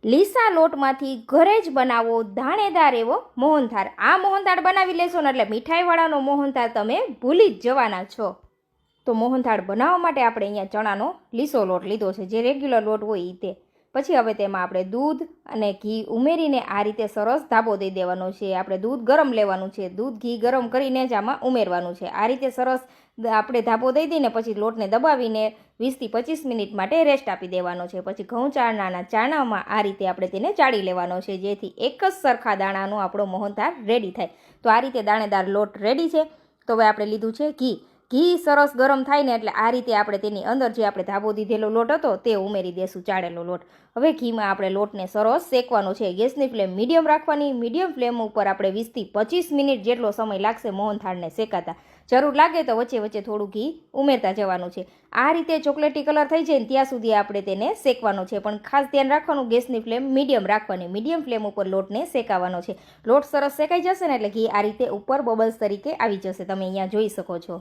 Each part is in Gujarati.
લીસા લોટમાંથી ઘરે જ બનાવો દાણેદાર એવો મોહનથાળ. આ મોહનથાળ બનાવી લેશો ને એટલે મીઠાઈવાળાનો મોહનથાળ તમે ભૂલી જ જવાના છો. તો મોહનથાળ બનાવવા માટે આપણે અહીંયા ચણાનો લીસો લોટ લીધો છે, જે રેગ્યુલર લોટ હોય તે. પછી હવે તેમાં આપણે દૂધ અને ઘી ઉમેરીને આ રીતે સરસ ધાબો દઈ દેવાનો છે. આપણે દૂધ ગરમ લેવાનું છે, દૂધ ઘી ગરમ કરીને જ આમાં ઉમેરવાનું છે. આ રીતે સરસ આપણે ધાબો દઈ દઈને પછી લોટને દબાવીને 20થી 25 મિનિટ માટે રેસ્ટ આપી દેવાનો છે. પછી ઘઉં ચાળણાના ચાણામાં આ રીતે આપણે તેને ચાળી લેવાનો છે, જેથી એક જ સરખા દાણાનો આપણો મોહનથાળ રેડી થાય. તો આ રીતે દાણેદાર લોટ રેડી છે. તો હવે આપણે લીધું છે ઘી. ઘી સરસ ગરમ થાય ને એટલે આ રીતે આપણે તેની અંદર જે આપણે ધાબો દીધેલો લોટ હતો તે ઉમેરી દેશું, ચાળેલો લોટ. હવે ઘીમાં આપણે લોટને સરસ શેકવાનો છે. ગેસની ફ્લેમ મીડિયમ રાખવાની. મીડિયમ ફ્લેમ ઉપર આપણે 20થી 25 મિનિટ જેટલો સમય લાગશે મોહનથાળને શેકાતા. જરૂર લાગે તો વચ્ચે વચ્ચે થોડું ઘી ઉમેરતા જવાનું છે. આ રીતે ચોકલેટી કલર થઈ જાય ને ત્યાં સુધી આપણે તેને શેકવાનો છે. પણ ખાસ ધ્યાન રાખવાનું, ગેસની ફ્લેમ મીડિયમ રાખવાની. મીડિયમ ફ્લેમ ઉપર લોટને શેકાવાનો છે. લોટ સરસ શેકાઈ જશે ને એટલે ઘી આ રીતે ઉપર બબલ્સ તરીકે આવી જશે, તમે અહીંયા જોઈ શકો છો.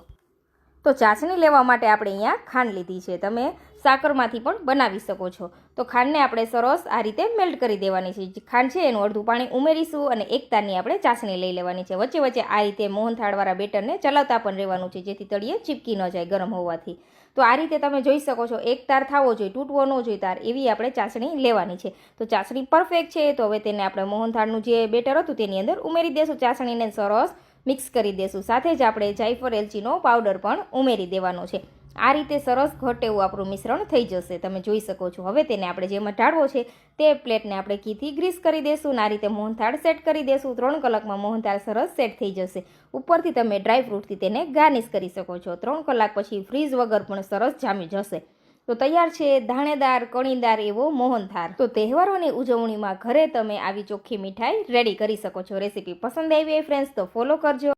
તો ચાસણી લેવા માટે આપણે અહીંયા ખાંડ લીધી છે. તમે સાકરમાંથી પણ બનાવી શકો છો. તો ખાંડને આપણે સરસ આ રીતે મેલ્ટ કરી દેવાની છે. ખાંડ છે એનું અડધું પાણી ઉમેરીશું અને એક તારની આપણે ચાસણી લઈ લેવાની છે. વચ્ચે વચ્ચે આ રીતે મોહનથાળવાળા બેટરને ચલાવતા પણ રહેવાનું છે, જેથી તળિયે ચીપકી ન જાય ગરમ હોવાથી. તો આ રીતે તમે જોઈ શકો છો, એક તાર થવો જોઈએ, તૂટવો ન જોઈએ તાર, એવી આપણે ચાસણી લેવાની છે. તો ચાસણી પરફેક્ટ છે. તો હવે તેને આપણે મોહનથાળનું જે બેટર હતું તેની અંદર ઉમેરી દેશું. ચાસણીને સરસ મિક્સ કરી દેશું. સાથે જ આપણે જાયફળ એલચીનો પાવડર પણ ઉમેરી દેવાનો છે. આ રીતે સરસ ઘટ એવું આપણું મિશ્રણ થઈ જશે, તમે જોઈ શકો છો. હવે તેને આપણે જેમાં ઢાળવો છે તે પ્લેટને આપણે ઘીથી ગ્રીસ કરી દેશું. આ રીતે મોહનથાળ સેટ કરી દેશું. 3 કલાકમાં મોહનથાળ સરસ સેટ થઈ જશે. ઉપરથી તમે ડ્રાય ફ્રૂટથી તેને ગાર્નિશ કરી શકો છો. 3 કલાક પછી ફ્રીઝ વગર પણ સરસ જામી જશે. તો તૈયાર છે દાણેદાર કણીદાર એવો મોહનથાળ. તો તહેવારોની ઉજવણીમાં ઘરે તમે આવી ચોખ્ખી મીઠાઈ રેડી કરી શકો છો. રેસીપી પસંદ આવી હોય ફ્રેન્ડ્સ તો ફોલો કરજો.